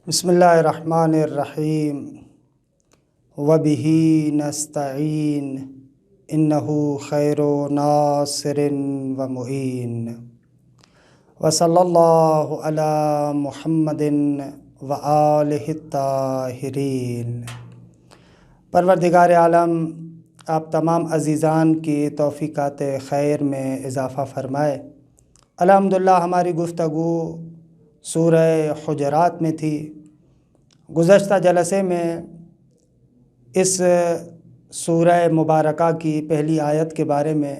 بسم اللہ الرحمن الرحیم وبہ نستعین انہ خیر ناصر و معین وصلی اللہ علی محمد و آلہ الطاہرین۔ پروردگار عالم آپ تمام عزیزان کی توفیقات خیر میں اضافہ فرمائے۔ الحمدللہ ہماری گفتگو سورہ حجرات میں تھی۔ گزشتہ جلسے میں اس سورہ مبارکہ کی پہلی آیت کے بارے میں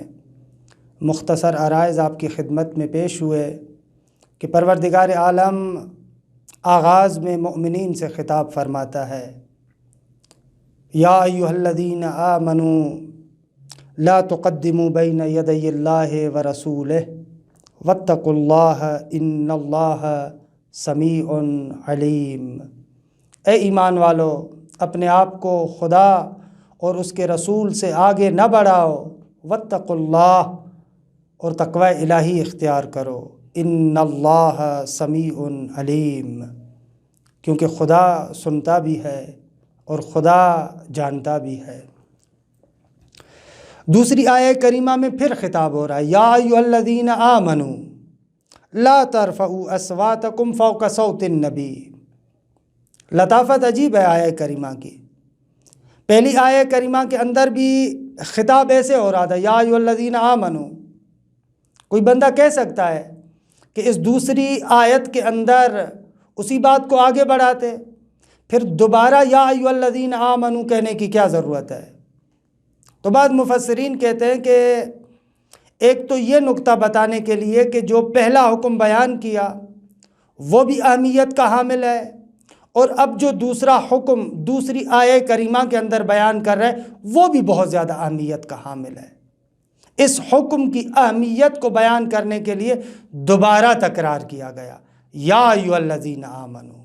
مختصر عرائض آپ کی خدمت میں پیش ہوئے کہ پروردگار عالم آغاز میں مؤمنین سے خطاب فرماتا ہے، یا ایھا الذین آمنوا لا تقدموا بین یدی اللہ ورسولہ واتقوا اللہ ان اللہ سمیع علیم۔ اے ایمان والو، اپنے آپ کو خدا اور اس کے رسول سے آگے نہ بڑھاؤ، واتقوا اللہ، اور تقوی الہی اختیار کرو، ان اللہ سمیع علیم، کیونکہ خدا سنتا بھی ہے اور خدا جانتا بھی ہے۔ دوسری آیہ کریمہ میں پھر خطاب ہو رہا ہے، یا ایھا الذین آمنوا لا ترفعوا اصواتکم فوق صوت النبی۔ لطافت عجیب ہے آیہ کریمہ کی۔ پہلی آیہ کریمہ کے اندر بھی خطاب ایسے ہو رہا تھا، یا ایھا الذین آمنوا۔ کوئی بندہ کہہ سکتا ہے کہ اس دوسری آیت کے اندر اسی بات کو آگے بڑھاتے، پھر دوبارہ یا ایھا الذین آمنوا کہنے کی کیا ضرورت ہے؟ تو بعض مفسرین کہتے ہیں کہ ایک تو یہ نقطہ بتانے کے لیے کہ جو پہلا حکم بیان کیا وہ بھی اہمیت کا حامل ہے، اور اب جو دوسرا حکم دوسری آیہ کریمہ کے اندر بیان کر رہے وہ بھی بہت زیادہ اہمیت کا حامل ہے۔ اس حکم کی اہمیت کو بیان کرنے کے لیے دوبارہ تکرار کیا گیا، یا ایھا الذین آمنوا۔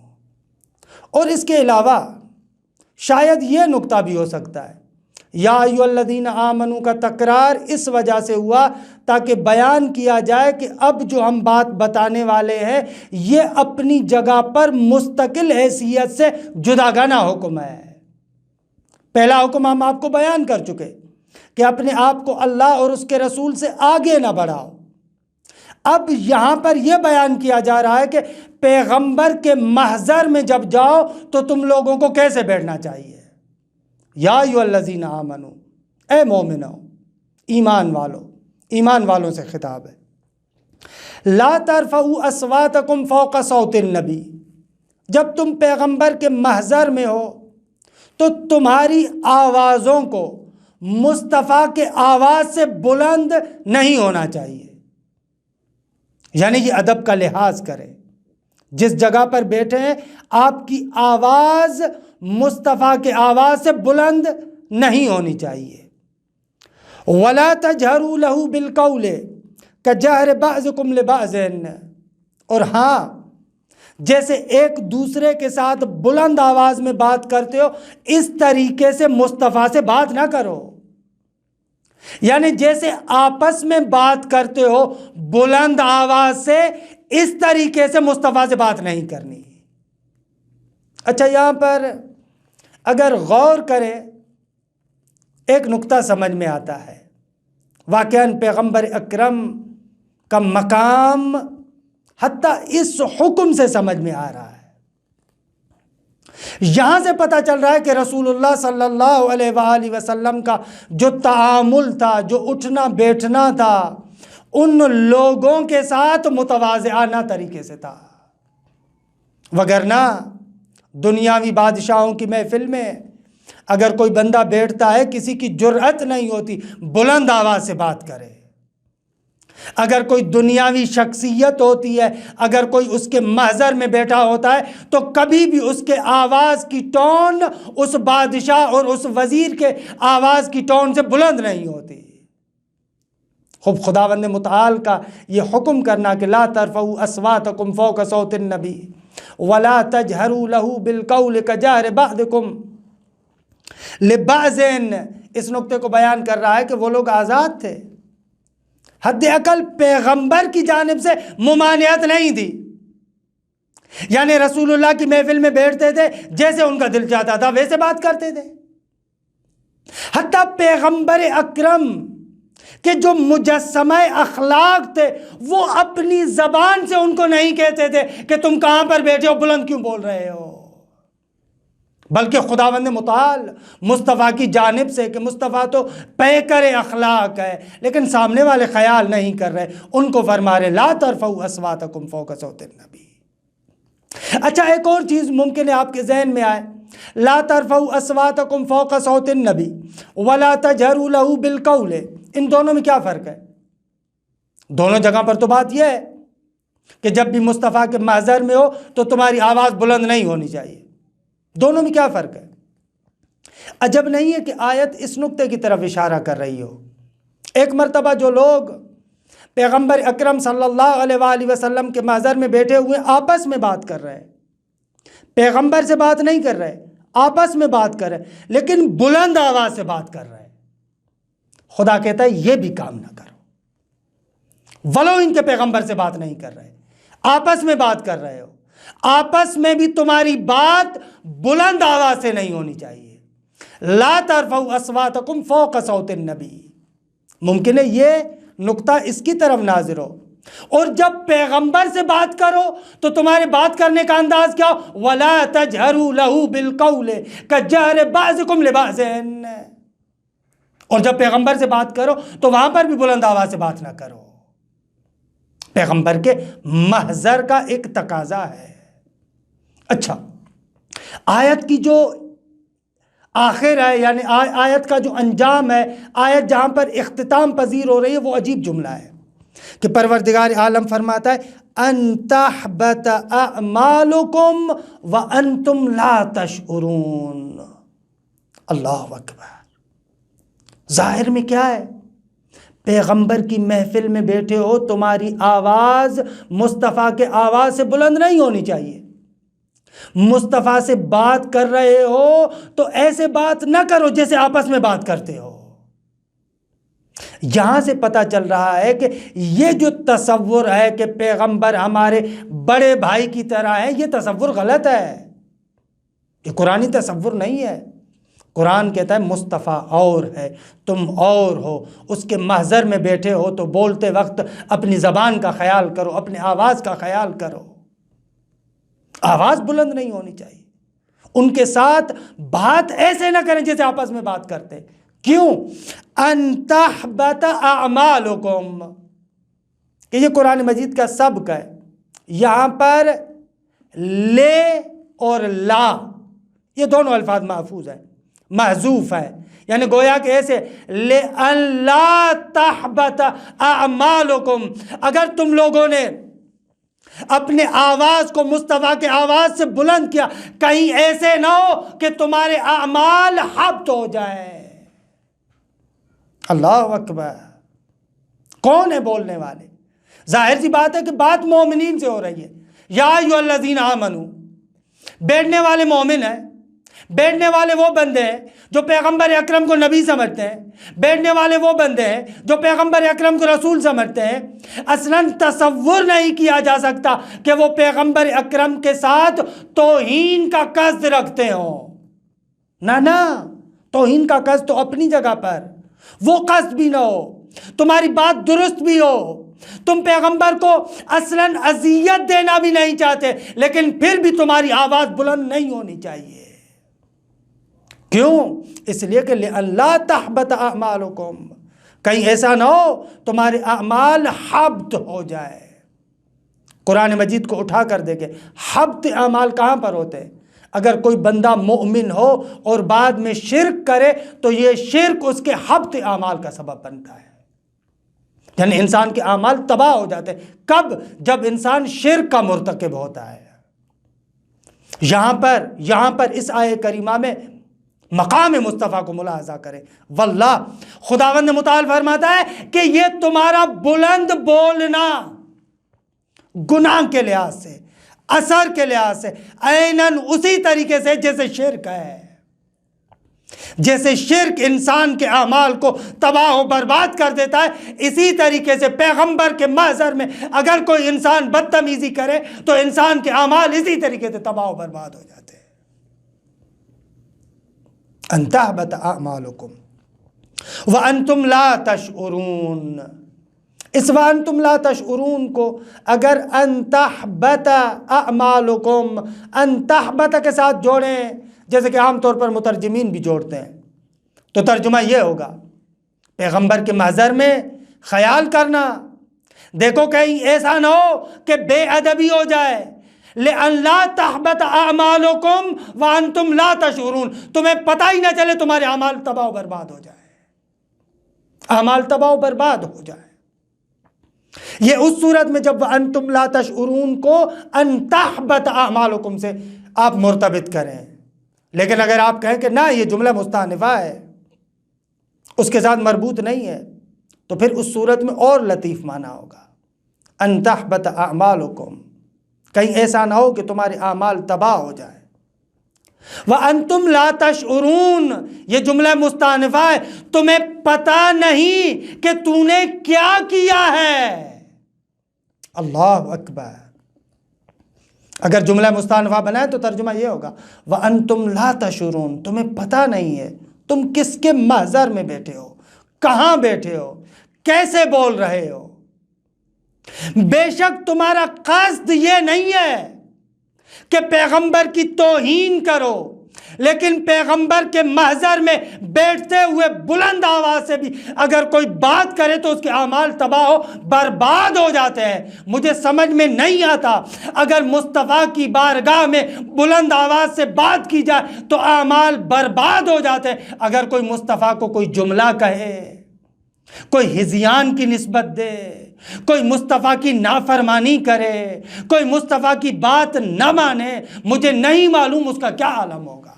اور اس کے علاوہ شاید یہ نقطہ بھی ہو سکتا ہے، یا ایھا الذین آمنوا کا تکرار اس وجہ سے ہوا تاکہ بیان کیا جائے کہ اب جو ہم بات بتانے والے ہیں یہ اپنی جگہ پر مستقل حیثیت سے جداگانہ حکم ہے۔ پہلا حکم ہم آپ کو بیان کر چکے کہ اپنے آپ کو اللہ اور اس کے رسول سے آگے نہ بڑھاؤ۔ اب یہاں پر یہ بیان کیا جا رہا ہے کہ پیغمبر کے محضر میں جب جاؤ تو تم لوگوں کو کیسے بیٹھنا چاہیے۔ یا ایھا الذین آمنوا، اے مومنو، ایمان والوں سے خطاب ہے۔ لا ترفعوا اصواتکم فوق صوت النبی، جب تم پیغمبر کے محضر میں ہو تو تمہاری آوازوں کو مصطفیٰ کے آواز سے بلند نہیں ہونا چاہیے، یعنی یہ ادب کا لحاظ کریں۔ جس جگہ پر بیٹھے ہیں آپ کی آواز مصطفیٰ کے آواز سے بلند نہیں ہونی چاہیے۔ وَلَا تَجْهَرُوا لَهُ بِالْقَوْلِ كَجَهْرِ بَعْضِكُمْ لِبَعْضٍ، اور ہاں جیسے ایک دوسرے کے ساتھ بلند آواز میں بات کرتے ہو اس طریقے سے مصطفیٰ سے بات نہ کرو، یعنی جیسے آپس میں بات کرتے ہو بلند آواز سے اس طریقے سے مصطفیٰ سے بات نہیں کرنی۔ اچھا، یہاں پر اگر غور کریں ایک نقطہ سمجھ میں آتا ہے، واقعاً پیغمبر اکرم کا مقام حتیٰ اس حکم سے سمجھ میں آ رہا ہے۔ یہاں سے پتہ چل رہا ہے کہ رسول اللہ صلی اللہ علیہ وآلہ وسلم کا جو تعامل تھا، جو اٹھنا بیٹھنا تھا، ان لوگوں کے ساتھ متواضعانہ طریقے سے تھا، وگرنہ دنیاوی بادشاہوں کی محفل میں اگر کوئی بندہ بیٹھتا ہے کسی کی جرأت نہیں ہوتی بلند آواز سے بات کرے۔ اگر کوئی دنیاوی شخصیت ہوتی ہے، اگر کوئی اس کے محضر میں بیٹھا ہوتا ہے تو کبھی بھی اس کے آواز کی ٹون اس بادشاہ اور اس وزیر کے آواز کی ٹون سے بلند نہیں ہوتی۔ خوب خداوند متعال کا یہ حکم کرنا کہ لا ترفعوا اصواتکم فوق صوت النبی ولا تجہروا لہ بالقول کجہر بعضکم لبعض، اس نقطے کو بیان کر رہا ہے کہ وہ لوگ آزاد تھے، حد اقل پیغمبر کی جانب سے ممانعت نہیں تھی، یعنی رسول اللہ کی محفل میں بیٹھتے تھے، جیسے ان کا دل چاہتا تھا ویسے بات کرتے تھے۔ حتیٰ پیغمبر اکرم کہ جو مجسمہ اخلاق تھے، وہ اپنی زبان سے ان کو نہیں کہتے تھے کہ تم کہاں پر بیٹھے ہو، بلند کیوں بول رہے ہو، بلکہ خداوند متعال مصطفیٰ کی جانب سے کہ مصطفیٰ تو پیکر اخلاق ہے، لیکن سامنے والے خیال نہیں کر رہے، ان کو فرما رہے لا ترفعوا اصواتکم فوق صوت النبی۔ اچھا، ایک اور چیز ممکن ہے آپ کے ذہن میں آئے، لا ترفعوا اصواتکم فوق صوت النبی ولا تجهروا له بالقول، ان دونوں میں کیا فرق ہے؟ دونوں جگہ پر تو بات یہ ہے کہ جب بھی مصطفیٰ کے محضر میں ہو تو تمہاری آواز بلند نہیں ہونی چاہیے، دونوں میں کیا فرق ہے؟ عجب نہیں ہے کہ آیت اس نقطے کی طرف اشارہ کر رہی ہو۔ ایک مرتبہ جو لوگ پیغمبر اکرم صلی اللہ علیہ وآلہ وسلم کے محضر میں بیٹھے ہوئے آپس میں بات کر رہے ہیں، پیغمبر سے بات نہیں کر رہے، آپس میں بات کر رہے، لیکن بلند آواز سے بات کر رہے، خدا کہتا ہے یہ بھی کام نہ کرو، ولو ان کے پیغمبر سے بات نہیں کر رہے، آپس میں بات کر رہے ہو، آپس میں بھی تمہاری بات بلند آواز سے نہیں ہونی چاہیے۔ لا ترفعوا اصواتکم فوق صوت النبی، ممکن ہے یہ نقطہ اس کی طرف ناظر ہو، اور جب پیغمبر سے بات کرو تو تمہارے بات کرنے کا انداز کیا ہو، ولا تجهروا له بالقول كجهر بعضكم لبعض، اور جب پیغمبر سے بات کرو تو وہاں پر بھی بلند آواز سے بات نہ کرو، پیغمبر کے محضر کا ایک تقاضا ہے۔ اچھا، آیت کی جو آخر ہے، یعنی آیت کا جو انجام ہے، آیت جہاں پر اختتام پذیر ہو رہی ہے، وہ عجیب جملہ ہے کہ پروردگار عالم فرماتا ہے ان تحبط اعمالکم وانتم لا تشعرون۔ اللہ اکبر، ظاہر میں کیا ہے؟ پیغمبر کی محفل میں بیٹھے ہو، تمہاری آواز مصطفیٰ کے آواز سے بلند نہیں ہونی چاہیے، مصطفیٰ سے بات کر رہے ہو تو ایسے بات نہ کرو جیسے آپس میں بات کرتے ہو۔ یہاں سے پتہ چل رہا ہے کہ یہ جو تصور ہے کہ پیغمبر ہمارے بڑے بھائی کی طرح ہے، یہ تصور غلط ہے، یہ قرآنی تصور نہیں ہے۔ قرآن کہتا ہے مصطفیٰ اور ہے، تم اور ہو، اس کے محضر میں بیٹھے ہو تو بولتے وقت اپنی زبان کا خیال کرو، اپنی آواز کا خیال کرو، آواز بلند نہیں ہونی چاہیے، ان کے ساتھ بات ایسے نہ کریں جیسے آپس میں بات کرتے۔ کیوں؟ ان تحبط اعمالکم، کہ یہ قرآن مجید کا سبق ہے، یہاں پر لے اور لا یہ دونوں الفاظ محفوظ ہیں، محذوف ہے، یعنی گویا کہ ایسے لِأَن لَا تَحْبَطَ أَعْمَالُكُمْ، اگر تم لوگوں نے اپنے آواز کو مصطفیٰ کے آواز سے بلند کیا، کہیں ایسے نہ ہو کہ تمہارے اعمال حبط ہو جائیں۔ اللہ اکبر، کون ہے بولنے والے؟ ظاہر سی بات ہے کہ بات مومنین سے ہو رہی ہے۔ یا ایھا الذین آمنو، بیٹھنے والے مومن ہیں، بیٹھنے والے وہ بندے ہیں جو پیغمبر اکرم کو نبی سمجھتے ہیں، بیٹھنے والے وہ بندے ہیں جو پیغمبر اکرم کو رسول سمجھتے ہیں۔ اصلاً تصور نہیں کیا جا سکتا کہ وہ پیغمبر اکرم کے ساتھ توہین کا قصد رکھتے ہوں، نہ، توہین کا قصد تو اپنی جگہ پر، وہ قصد بھی نہ ہو، تمہاری بات درست بھی ہو، تم پیغمبر کو اصلاً اذیت دینا بھی نہیں چاہتے، لیکن پھر بھی تمہاری آواز بلند نہیں ہونی چاہیے۔ کیوں؟ اس لیے کہ لِأَلَّا تَحْبَطَ أَعْمَالُكُمْ، کہیں ایسا نہ ہو تمہارے اعمال حبط ہو جائے۔ قرآن مجید کو اٹھا کر دیکھیں، حبط اعمال کہاں پر ہوتے ہیں؟ اگر کوئی بندہ مومن ہو اور بعد میں شرک کرے تو یہ شرک اس کے حبط اعمال کا سبب بنتا ہے، یعنی انسان کے اعمال تباہ ہو جاتے ہیں۔ کب؟ جب انسان شرک کا مرتکب ہوتا ہے۔ یہاں پر اس آیہ کریمہ میں مقام مصطفیٰ کو ملاحظہ کریں۔ واللہ، خداوند متعال فرماتا ہے کہ یہ تمہارا بلند بولنا گناہ کے لحاظ سے، اثر کے لحاظ سے عیناً اسی طریقے سے جیسے شرک ہے۔ جیسے شرک انسان کے اعمال کو تباہ و برباد کر دیتا ہے، اسی طریقے سے پیغمبر کے محضر میں اگر کوئی انسان بدتمیزی کرے تو انسان کے اعمال اسی طریقے سے تباہ و برباد ہو جاتے ہیں۔ ان تحبط اعمالکم وانتم لا تشعرون، اس وانتم لا تشعرون کو اگر ان تحبط اعمالکم، ان تحبط کے ساتھ جوڑیں، جیسے کہ عام طور پر مترجمین بھی جوڑتے ہیں، تو ترجمہ یہ ہوگا پیغمبر کے محضر میں خیال کرنا، دیکھو کہیں ایسا نہ ہو کہ بے ادبی ہو جائے، لئن لا تحبط اعمالکم وانتم لا تشعرون، تمہیں پتہ ہی نہ چلے تمہارے اعمال تباہ و برباد ہو جائے، اعمال تباہ و برباد ہو جائے۔ یہ اس صورت میں جب انتم لا تشعرون کو ان تحبط اعمالکم سے آپ مرتبط کریں، لیکن اگر آپ کہیں کہ نہ یہ جملہ مستأنفہ ہے، اس کے ساتھ مربوط نہیں ہے، تو پھر اس صورت میں اور لطیف معنی ہوگا، ان تحبط اعمالکم، کہیں ایسا نہ ہو کہ تمہارے اعمال تباہ ہو جائیں۔ وَأَنْتُمْ لَا تَشْعُرُونَ، یہ جملہ مستأنفہ ہے، تمہیں پتہ نہیں کہ تو نے کیا کیا ہے۔ اللہ اکبر، اگر جملہ مستأنفہ بنائے تو ترجمہ یہ ہوگا وَأَنْتُمْ لَا تَشْعُرُونَ، تمہیں پتہ نہیں ہے تم کس کے محضر میں بیٹھے ہو، کہاں بیٹھے ہو، کیسے بول رہے ہو۔ بے شک تمہارا قصد یہ نہیں ہے کہ پیغمبر کی توہین کرو، لیکن پیغمبر کے محضر میں بیٹھتے ہوئے بلند آواز سے بھی اگر کوئی بات کرے تو اس کے اعمال تباہ و برباد ہو جاتے ہیں۔ مجھے سمجھ میں نہیں آتا، اگر مصطفیٰ کی بارگاہ میں بلند آواز سے بات کی جائے تو اعمال برباد ہو جاتے ہیں، اگر کوئی مصطفیٰ کو کوئی جملہ کہے، کوئی ہذیان کی نسبت دے، کوئی مصطفیٰ کی نافرمانی کرے، کوئی مصطفیٰ کی بات نہ مانے، مجھے نہیں معلوم اس کا کیا عالم ہوگا،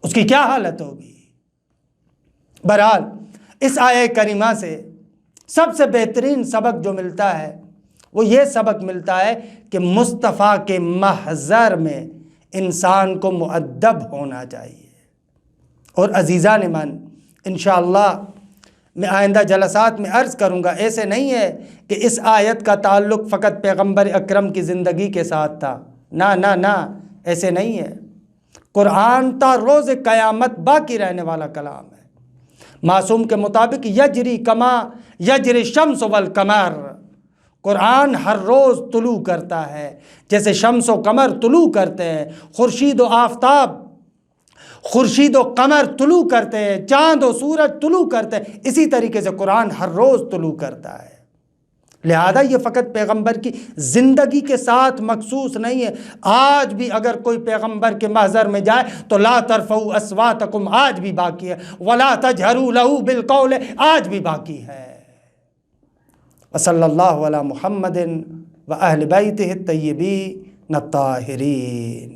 اس کی کیا حالت ہوگی۔ بہرحال اس آیہ کریمہ سے سب سے بہترین سبق جو ملتا ہے وہ یہ سبق ملتا ہے کہ مصطفیٰ کے محضر میں انسان کو مؤدب ہونا چاہیے۔ اور عزیزان ایمان، انشاءاللہ میں آئندہ جلسات میں عرض کروں گا، ایسے نہیں ہے کہ اس آیت کا تعلق فقط پیغمبر اکرم کی زندگی کے ساتھ تھا، نہ، ایسے نہیں ہے۔ قرآن تا روز قیامت باقی رہنے والا کلام ہے۔ معصوم کے مطابق یجری کما یجری الشمس والقمر، قرآن ہر روز طلوع کرتا ہے جیسے شمس و قمر طلوع کرتے ہیں، خورشید و آفتاب، خورشید و قمر طلوع کرتے ہیں، چاند و سورج طلوع کرتے ہیں، اسی طریقے سے قرآن ہر روز طلوع کرتا ہے۔ لہذا یہ فقط پیغمبر کی زندگی کے ساتھ مخصوص نہیں ہے، آج بھی اگر کوئی پیغمبر کے محضر میں جائے تو لا ترفعوا اصواتکم آج بھی باقی ہے، ولا تجہروا لہ بالقول آج بھی باقی ہے۔ وصلی اللہ علی محمد و اہل بیتہ الطیبین الطاہرین۔